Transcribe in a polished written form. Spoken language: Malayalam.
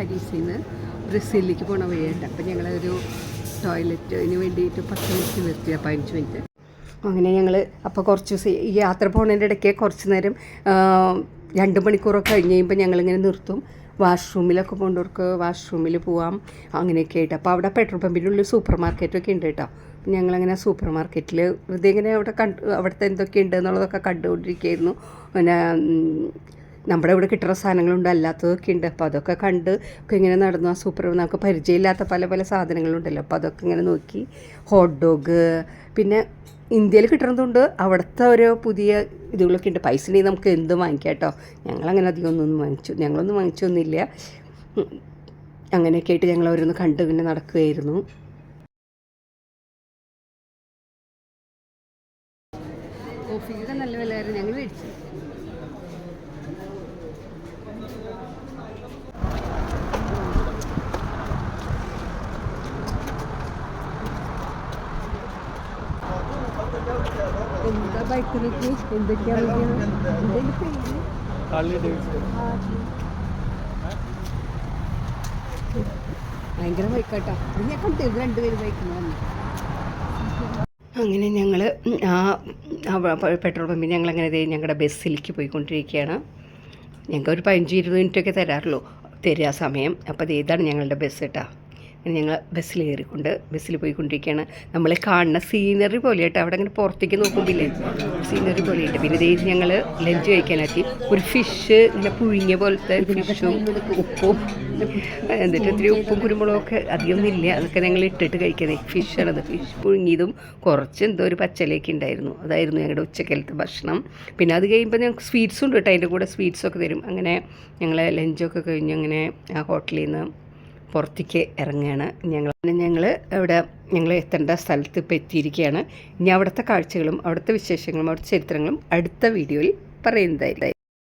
പാരീസിൽ നിന്ന് ബ്രസീലിലേക്ക് പോകണ വഴിയായിട്ട്. അപ്പം ഞങ്ങളൊരു ടോയ്ലറ്റിന് വേണ്ടിയിട്ട് 10 മിനിറ്റ് നിർത്തിയ 15 മിനിറ്റ്. അങ്ങനെ ഞങ്ങൾ അപ്പോൾ കുറച്ച് ദിവസം ഈ യാത്ര പോകുന്നതിൻ്റെ ഇടയ്ക്ക് കുറച്ച് നേരം 2 മണിക്കൂറൊക്കെ കഴിഞ്ഞ് കഴിയുമ്പോൾ ഞങ്ങളിങ്ങനെ നിർത്തും. വാഷ്റൂമിലൊക്കെ കൊണ്ടുവർക്ക് വാഷ്റൂമിൽ പോവാം അങ്ങനെയൊക്കെ ആയിട്ട്. അപ്പോൾ അവിടെ പെട്രോൾ പമ്പിൻ്റെ ഉള്ളിൽ സൂപ്പർ മാർക്കറ്റൊക്കെ ഉണ്ട് കേട്ടോ. ഞങ്ങളങ്ങനെ സൂപ്പർ മാർക്കറ്റിൽ വെറുതെ ഇങ്ങനെ അവിടുത്തെ എന്തൊക്കെ ഉണ്ട് എന്നുള്ളതൊക്കെ കണ്ടുകൊണ്ടിരിക്കുകയായിരുന്നു. പിന്നെ നമ്മുടെ ഇവിടെ കിട്ടുന്ന സാധനങ്ങളുണ്ട്, അല്ലാത്തതൊക്കെ ഉണ്ട്. അപ്പോൾ അതൊക്കെ കണ്ട് ഒക്കെ ഇങ്ങനെ നടന്നു. ആ സൂപ്പർ നമുക്ക് പരിചയമില്ലാത്ത പല പല സാധനങ്ങളുണ്ടല്ലോ, അപ്പോൾ അതൊക്കെ ഇങ്ങനെ നോക്കി. ഹോട്ട് ഡോഗ്, പിന്നെ ഇന്ത്യയിൽ കിട്ടുന്നതുകൊണ്ട് അവിടുത്തെ ഓരോ പുതിയ ഇതുകളൊക്കെ ഉണ്ട്. പൈസ ഉണ്ടെങ്കിൽ നമുക്ക് എന്തും വാങ്ങിക്കാം കേട്ടോ. ഞങ്ങളങ്ങനെ അധികം ഞങ്ങളൊന്നും വാങ്ങിച്ചൊന്നുമില്ല. അങ്ങനെയൊക്കെ ആയിട്ട് ഞങ്ങൾ ഓരോന്ന് കണ്ട് പിന്നെ നടക്കുകയായിരുന്നു. കോഫിക്ക് നല്ല വിലയായിരുന്നു, ഞങ്ങൾ മേടിച്ചു. എന്താ ബൈക്കിലേക്ക് എന്തൊക്കെയാണ് ഭയങ്കര ബൈക്കാട്ടോ. ഞാൻ കണ്ടിരുന്നു 2 പേര് ബൈക്കിന് വന്നു. അങ്ങനെ ഞങ്ങൾ പെട്രോൾ പമ്പിൽ ഞങ്ങളങ്ങനെ ഞങ്ങളുടെ ബസ്സിലേക്ക് പോയിക്കൊണ്ടിരിക്കുകയാണ്. ഞങ്ങൾക്ക് ഒരു 15-20 മിനിറ്റൊക്കെ തരിക സമയം. അപ്പോൾ ഇതാണ് ഞങ്ങളുടെ ബസ് കേട്ടോ. അങ്ങനെ ഞങ്ങൾ ബസ്സിൽ പോയിക്കൊണ്ടിരിക്കുകയാണ്. നമ്മൾ കാണുന്ന സീനറി പോലെ കേട്ടോ. അവിടെ അങ്ങനെ പുറത്തേക്ക് നോക്കുമ്പോഴേ സീനറി പോലെയുണ്ട്. പിന്നെ ഇത് ഞങ്ങൾ ലഞ്ച് കഴിക്കാനാക്കി ഒരു ഫിഷ് ഇങ്ങനെ പുഴുങ്ങിയ പോലത്തെ ഫിഷും ഉപ്പും, എന്നിട്ട് ഇത്തിരി ഉപ്പും കുരുമുളകൊക്കെ അധികമൊന്നും ഇല്ല, അതൊക്കെ ഞങ്ങൾ ഇട്ടിട്ട് കഴിക്കുന്നത്. ഫിഷാണത്. ഫിഷ് പുഴുങ്ങിയതും കുറച്ച് എന്തോ ഒരു പച്ചലേക്ക് ഉണ്ടായിരുന്നു. അതായിരുന്നു ഞങ്ങളുടെ ഉച്ചക്കലത്തെ ഭക്ഷണം. പിന്നെ അത് കഴിയുമ്പോൾ ഞങ്ങൾക്ക് സ്വീറ്റ്സും ഉണ്ട് കേട്ടോ. അതിൻ്റെ കൂടെ സ്വീറ്റ്സൊക്കെ തരും. അങ്ങനെ ഞങ്ങൾ ലഞ്ചൊക്കെ കഴിഞ്ഞ് അങ്ങനെ ആ ഹോട്ടലിൽ നിന്ന് പുറത്തേക്ക് ഇറങ്ങുകയാണ്. ഞങ്ങൾ എത്തേണ്ട സ്ഥലത്ത് ഇപ്പോൾ എത്തിയിരിക്കുകയാണ്. ഇനി അവിടുത്തെ കാഴ്ചകളും അവിടുത്തെ വിശേഷങ്ങളും അവിടുത്തെ ചരിത്രങ്ങളും അടുത്ത വീഡിയോയിൽ പറയുന്നതായിരിക്കും.